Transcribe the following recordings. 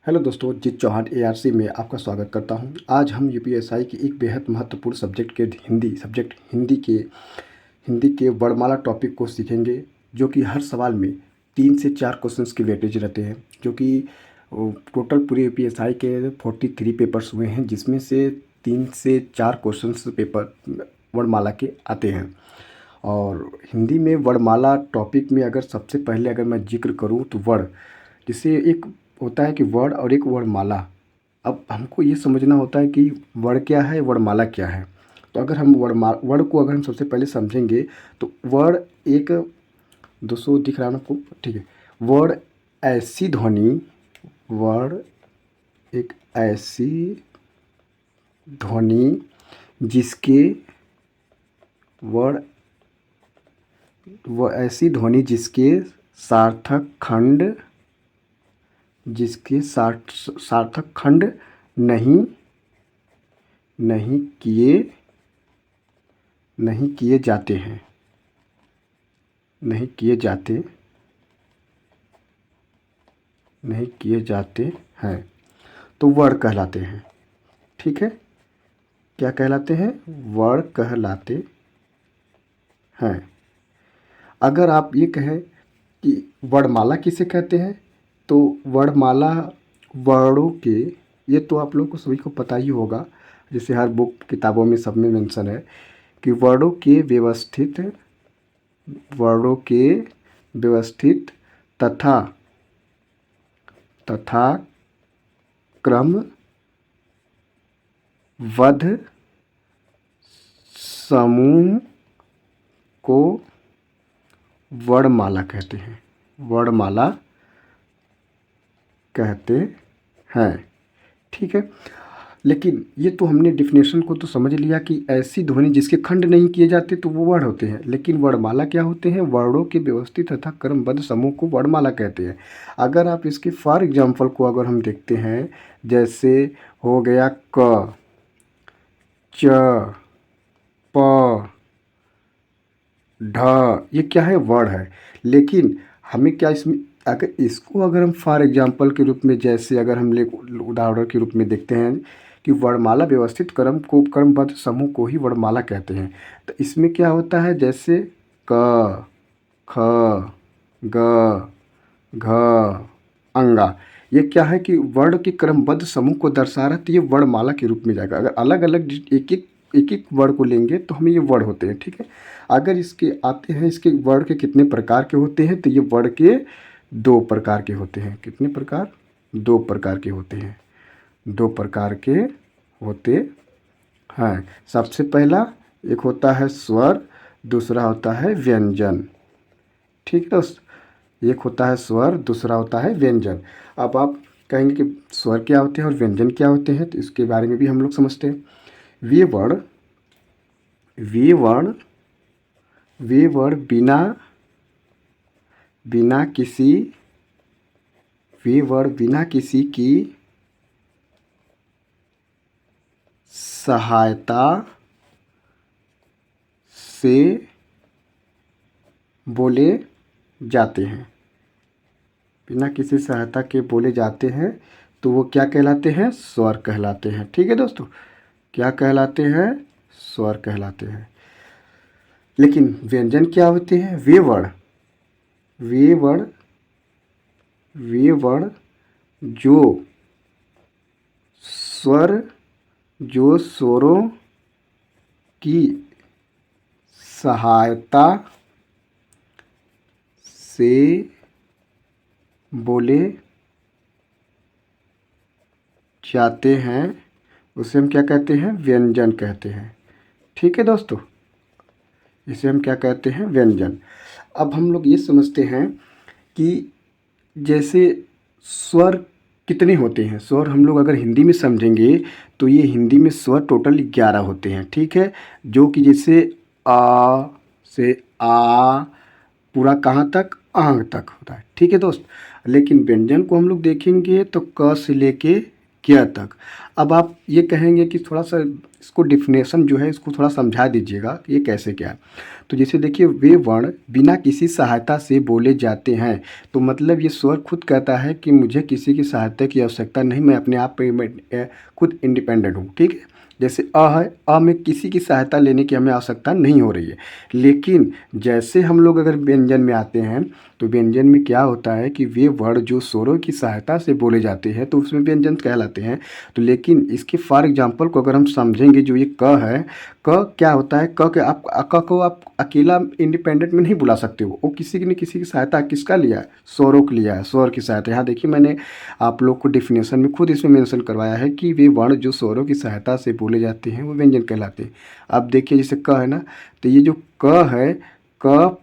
Hello दोस्तों, जीत Chauhan ARC में आपका स्वागत करता हूं। आज हम यूपीएसआई की एक बेहद महत्वपूर्ण सब्जेक्ट के हिंदी के वर्णमाला टॉपिक को सीखेंगे, जो कि हर सवाल में 3 से 4 क्वेश्चंस की वेटेज रहते हैं। जो कि टोटल पूरे यूपीएसआई के 43 पेपर्स हुए हैं, जिसमें से 3 से 4 क्वेश्चंस पेपर वर्णमाला के आते हैं। और हिंदी में वर्णमाला टॉपिक में अगर सबसे पहले अगर मैं जिक्र करूं तो वर्ण, जिसे एक होता है कि वर्ण और एक वर्णमाला। अब हमको ये समझना होता है कि वर्ण क्या है, वर्णमाला क्या है। तो अगर हम वर्ण को अगर हम सबसे पहले समझेंगे तो वर्ण एक 200 दिख रहा है ना आपको, ठीक है। वर्ण ऐसी ध्वनि वर्ण एक ऐसी ध्वनि जिसके वर्ण वह ऐसी ध्वनि जिसके सार्थक खंड नहीं नहीं किए नहीं किए जाते हैं नहीं किए जाते नहीं किए जाते हैं तो वर्ण कहलाते हैं। ठीक है, क्या कहलाते हैं? वर्ण कहलाते हैं। अगर आप ये कहें कि वर्णमाला किसे कहते हैं, तो वर्णमाला वर्णों के, ये तो आप लोगों को सभी को पता ही होगा, जैसे हर बुक किताबों में सब में मेंशन है कि वर्णों के व्यवस्थित तथा तथा क्रमबद्ध समूह को वर्णमाला कहते हैं। वर्णमाला कहते हैं। ठीक है, लेकिन ये तो हमने डिफिनेशन को तो समझ लिया कि ऐसी ध्वनि जिसके खंड नहीं किए जाते तो वो वर्ण होते हैं। लेकिन वर्णमाला क्या होते हैं? वर्णों के व्यवस्थित तथा क्रमबद्ध समूह को वर्णमाला कहते हैं। अगर आप इसके फॉर एग्जाम्पल को अगर हम देखते हैं, जैसे हो गया क, च, प, ढ, ये क्या है? वर्ण है। लेकिन हमें क्या इसमें, अगर इसको अगर हम फॉर एग्जाम्पल के रूप में, जैसे अगर हम उदाहरण के रूप में देखते हैं कि वर्णमाला व्यवस्थित क्रमबद्ध समूह को ही वर्णमाला कहते हैं, तो इसमें क्या होता है? जैसे क, ख, ग, घ, अंगा, ये क्या है कि वर्ण के क्रमबद्ध समूह को दर्शा रहा है, तो ये वर्णमाला के रूप में जाएगा। अगर अलग अलग एक एक वर्ण को लेंगे तो हमें ये वर्ण होते हैं। ठीक है, अगर इसके आते हैं, इसके वर्ण के कितने प्रकार के होते हैं, तो ये वर्ण के 2 प्रकार के होते हैं। कितने प्रकार? 2 प्रकार के होते हैं। 2 प्रकार के होते हैं। सबसे पहला एक होता है स्वर, दूसरा होता है व्यंजन। ठीक है दोस्त, एक होता है स्वर, दूसरा होता है व्यंजन। अब आप कहेंगे कि स्वर क्या होते हैं और व्यंजन क्या होते हैं, तो इसके बारे में भी हम लोग समझते हैं। वे वर्ण वे वर्ण वे वर्ण बिना बिना किसी वे वर्ण बिना किसी की सहायता से बोले जाते हैं। बिना किसी सहायता के बोले जाते हैं तो वो क्या कहलाते हैं? स्वर कहलाते हैं। ठीक है दोस्तों, क्या कहलाते हैं? स्वर कहलाते हैं। लेकिन व्यंजन क्या होते हैं? वे वर्ण वे वर्ण जो स्वरों की सहायता से बोले जाते हैं, उसे हम क्या कहते हैं? व्यंजन कहते हैं। ठीक है दोस्तों, इसे हम क्या कहते हैं? व्यंजन। अब हम लोग ये समझते हैं कि जैसे स्वर कितने होते हैं। स्वर हम लोग अगर हिंदी में समझेंगे तो ये हिंदी में स्वर टोटल 11 होते हैं। ठीक है, जो कि जैसे आ से आ पूरा कहाँ तक? आंग तक होता है। ठीक है दोस्त, लेकिन व्यंजन को हम लोग देखेंगे तो क से लेके क्या तक। अब आप ये कहेंगे कि थोड़ा सा इसको डिफिनेशन जो है इसको थोड़ा समझा दीजिएगा कि ये कैसे क्या है। तो जैसे देखिए, वे वर्ण बिना किसी सहायता से बोले जाते हैं। तो मतलब ये स्वर खुद कहता है कि मुझे किसी की सहायता की आवश्यकता नहीं, मैं अपने आप पे खुद इंडिपेंडेंट हूँ। ठीक है। जैसे है, में किसी की सहायता लेने की हमें आवश्यकता नहीं हो रही है। लेकिन जैसे हम लोग अगर व्यंजन में आते हैं तो व्यंजन में क्या होता है कि वे वर्ण जो स्वरों की सहायता से बोले जाते हैं तो उसमें व्यंजन कहलाते हैं। तो लेकिन इसके फॉर एग्जांपल को अगर हम समझेंगे, जो ये क है, क क्या होता है, क के आप क को आप अकेला इंडिपेंडेंट में नहीं बुला सकते हो, वो किसी ने किसी की सहायता किसका लिया है, स्वरों को लिया है, स्वर की सहायता। यहाँ देखिए मैंने आप लोग को डिफिनेशन में खुद इसमें मेंशन करवाया है कि वे वर्ण जो स्वरों की सहायता से बोले जाते हैं वो व्यंजन कहलाते हैं। अब देखिए जैसे क है ना, तो ये जो क है, क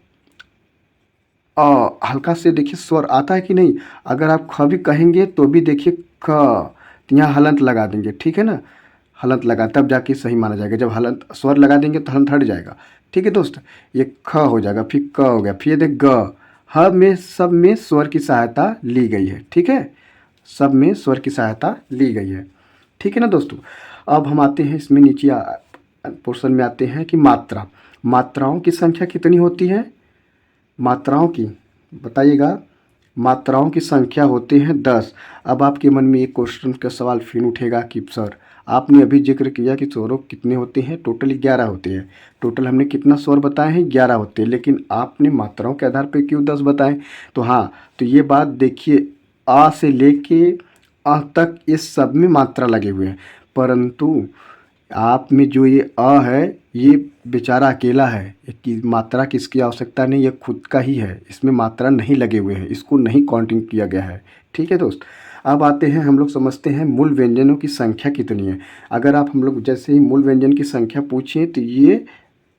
हल्का से देखिए स्वर आता है कि नहीं। अगर आप ख भी कहेंगे तो भी देखिए ख, तो यहाँ हलंत लगा देंगे। ठीक है ना, हलंत लगा तब जाके सही माना जाएगा। जब हलंत स्वर लगा देंगे तो हलंत हट जाएगा। ठीक है दोस्त, ये ख हो जाएगा, फिर क हो गया, फिर ये देख ग। ह में सब में स्वर की सहायता ली गई है। ठीक है, सब में स्वर की सहायता ली गई है। ठीक है ना दोस्तों। अब हम आते हैं इसमें नीचे पोर्शन में आते हैं कि मात्रा, मात्राओं की संख्या कितनी होती है, मात्राओं की बताइएगा। मात्राओं की संख्या होती है 10। अब आपके मन में एक क्वेश्चन का सवाल फिर उठेगा कि सर आपने अभी जिक्र किया कि स्वरों कितने होते हैं, टोटल 11 होते हैं। टोटल हमने कितना स्वर बताए हैं, 11 होते हैं, लेकिन आपने मात्राओं के आधार पर क्यों 10 बताए। तो हाँ, तो ये बात देखिए, आ से लेके अ तक इस सब में मात्रा लगे हुए हैं, परंतु आप में जो ये अ है ये बेचारा अकेला है, कि मात्रा की इसकी आवश्यकता नहीं, ये खुद का ही है, इसमें मात्रा नहीं लगे हुए हैं, इसको नहीं काउंटिंग किया गया है। ठीक है दोस्त। अब आते हैं हम लोग समझते हैं मूल व्यंजनों की संख्या कितनी है। अगर आप हम लोग जैसे ही मूल व्यंजन की संख्या पूछें तो ये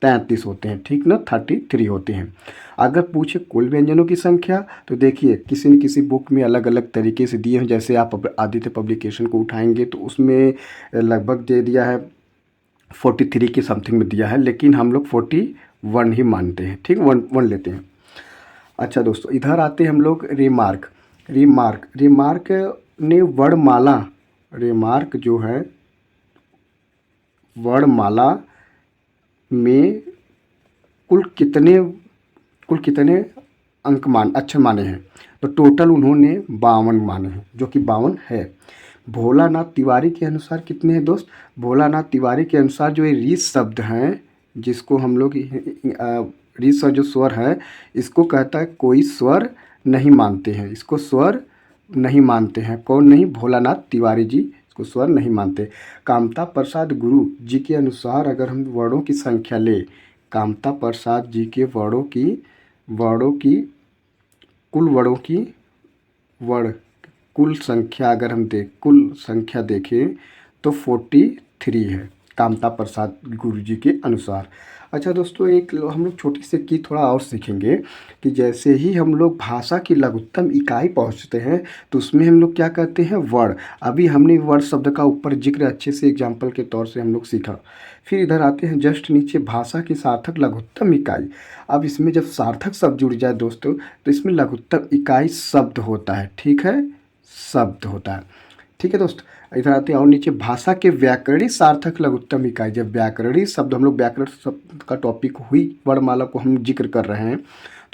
33 होते हैं। ठीक ना, 33 होते हैं। अगर पूछे कुल व्यंजनों की संख्या तो देखिए किसी न किसी बुक में अलग अलग तरीके से दिए हैं। जैसे आप आदित्य पब्लिकेशन को उठाएंगे तो उसमें लगभग दे दिया है 43 के समथिंग में दिया है, लेकिन हम लोग 41 ही मानते हैं। ठीक, वन लेते हैं। अच्छा दोस्तों, इधर आते हैं हम लोग रिमार्क। रिमार्क ने वर्णमाला, रिमार्क जो है वर्णमाला में कुल कितने अक्षर माने हैं। तो टोटल उन्होंने 52 माने हैं, जो कि 52 है। भोलानाथ तिवारी के अनुसार कितने हैं दोस्त, भोलानाथ तिवारी के अनुसार जो ये रीस शब्द हैं, जिसको हम लोग रीस जो स्वर है, इसको कहता है कोई स्वर नहीं मानते हैं, इसको स्वर नहीं मानते हैं। कौन नहीं, भोलानाथ तिवारी जी इसको स्वर नहीं मानते। कामता प्रसाद गुरु जी के अनुसार अगर हम वर्णों की संख्या ले, कामता प्रसाद जी के वर्णों की कुल वर्णों की वर्ण कुल संख्या अगर हम कुल संख्या देखें तो 43 है कामता प्रसाद गुरु जी के अनुसार। अच्छा दोस्तों, एक हम लोग छोटी सी की थोड़ा और सीखेंगे कि जैसे ही हम लोग भाषा की लघुत्तम इकाई पहुंचते हैं तो उसमें हम लोग क्या कहते हैं, वर्ण। अभी हमने वर्ण शब्द का ऊपर जिक्र अच्छे से एग्जाम्पल के तौर से हम लोग सीखा। फिर इधर आते हैं जस्ट नीचे भाषा की सार्थक लघुत्तम इकाई। अब इसमें जब सार्थक शब्द जुड़ जाए दोस्तों तो इसमें लघुत्तम इकाई शब्द होता है। ठीक है, शब्द होता है। ठीक है दोस्त। इधर आते हैं और नीचे भाषा के व्याकरणिक सार्थक लघुत्तम इकाई। जब व्याकरणिक शब्द, हम लोग व्याकरण शब्द का टॉपिक हुई वर्णमाला को हम जिक्र कर रहे हैं,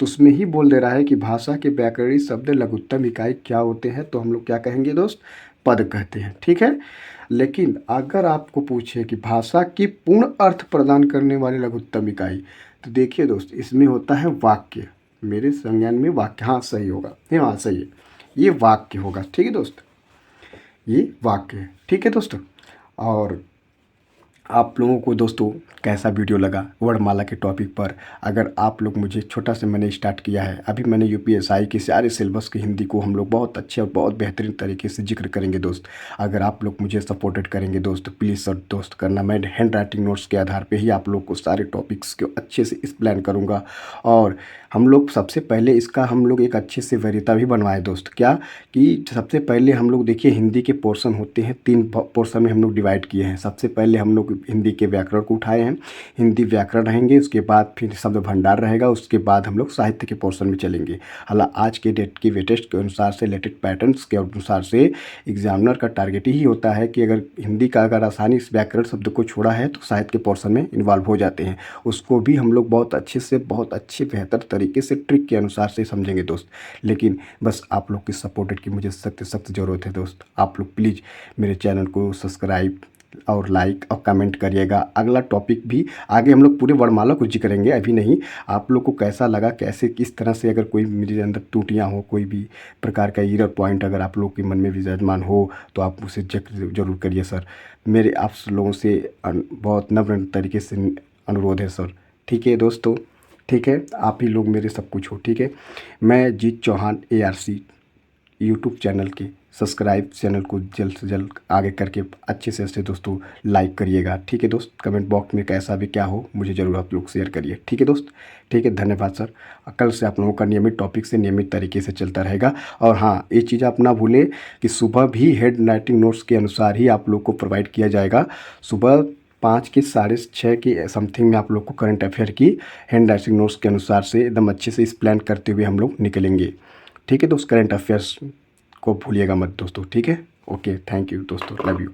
तो उसमें ही बोल दे रहा है कि भाषा के व्याकरणिक शब्द लघुत्तम इकाई क्या होते हैं, तो हम लोग क्या कहेंगे दोस्त, पद कहते हैं। ठीक है। लेकिन अगर आपको पूछे कि भाषा की पूर्ण अर्थ प्रदान करने वाली लघुत्तम इकाई, तो देखिए दोस्त इसमें होता है वाक्य। मेरे संज्ञान में वाक्य, हाँ सही होगा, हाँ सही है, ये वाक्य होगा। ठीक है दोस्त, ये वाक्य है। ठीक है दोस्तों। और आप लोगों को दोस्तों कैसा वीडियो लगा वर्णमाला के टॉपिक पर। अगर आप लोग मुझे, छोटा से मैंने स्टार्ट किया है, अभी मैंने यूपीएसआई के सारे सिलेबस की हिंदी को हम लोग बहुत अच्छे और बहुत बेहतरीन तरीके से जिक्र करेंगे दोस्त। अगर आप लोग मुझे सपोर्टेड करेंगे दोस्त, प्लीज़ सर दोस्त करना। मैं हैंड राइटिंग नोट्स के आधार पे ही आप लोग को सारे टॉपिक्स को अच्छे से एक्सप्लेन करूँगा। और हम लोग सबसे पहले इसका हम लोग एक अच्छे से वरीयता भी बनवाएं दोस्त। क्या कि सबसे पहले हम लोग देखिए हिंदी के पोर्शन होते हैं, 3 पोर्शन में हम लोग डिवाइड किए हैं। सबसे पहले हम लोग हिंदी के व्याकरण को उठाए हैं। हिंदी व्याकरण रहेंगे, उसके बाद फिर शब्द भंडार रहेगा, उसके बाद हम लोग साहित्य के पोर्शन में चलेंगे। हालांकि आज के डेट की वेटेस्ट के अनुसार से, लेटेस्ट पैटर्न्स के अनुसार से एग्जामिनर का टारगेट ही होता है कि अगर हिंदी का अगर आसानी इस व्याकरण शब्द को छोड़ा है तो साहित्य के पोर्शन में इन्वॉल्व हो जाते हैं। उसको भी हम लोग बहुत अच्छे से, बहुत अच्छे बेहतर तरीके से ट्रिक के अनुसार से समझेंगे दोस्त। लेकिन बस आप लोग की सपोर्टेड की मुझे सख्त सख्त ज़रूरत है दोस्त। आप लोग प्लीज़ मेरे चैनल को सब्सक्राइब और लाइक और कमेंट करिएगा। अगला टॉपिक भी आगे हम लोग पूरे वर्णमाला को जिक्र करेंगे, अभी नहीं। आप लोग को कैसा लगा, कैसे किस तरह से, अगर कोई मेरे अंदर त्रुटियाँ हो, कोई भी प्रकार का एरर पॉइंट अगर आप लोग के मन में विराजमान हो तो आप उसे जिक्र जरूर करिए सर। मेरे आप लोगों से बहुत नम्र तरीके से अनुरोध है सर। ठीक है दोस्तों, ठीक है, आप ही लोग मेरे सब कुछ हो। ठीक है, मैं जीत चौहान ARC यूट्यूब चैनल के सब्सक्राइब चैनल को जल्द से जल्द आगे करके अच्छे से अच्छे दोस्तों लाइक करिएगा। ठीक है दोस्त, कमेंट बॉक्स में कैसा भी क्या हो मुझे ज़रूर आप लोग शेयर करिए। ठीक है दोस्त, ठीक है, धन्यवाद सर। कल से आप लोगों का नियमित टॉपिक से नियमित तरीके से चलता रहेगा। और हाँ, ये चीज़ आप ना भूलें कि सुबह भी हेड राइटिंग नोट्स के अनुसार ही आप लोग को प्रोवाइड किया जाएगा। सुबह 5 के 6:30 के समथिंग में आप लोग को करंट अफेयर की हैंड राइटिंग नोट्स के अनुसार से एकदम अच्छे से इस प्लान करते हुए हम लोग निकलेंगे। ठीक है दोस्त, करंट अफेयर्स को भूलिएगा मत दोस्तों। ठीक है, ओके, थैंक यू दोस्तों, लव यू।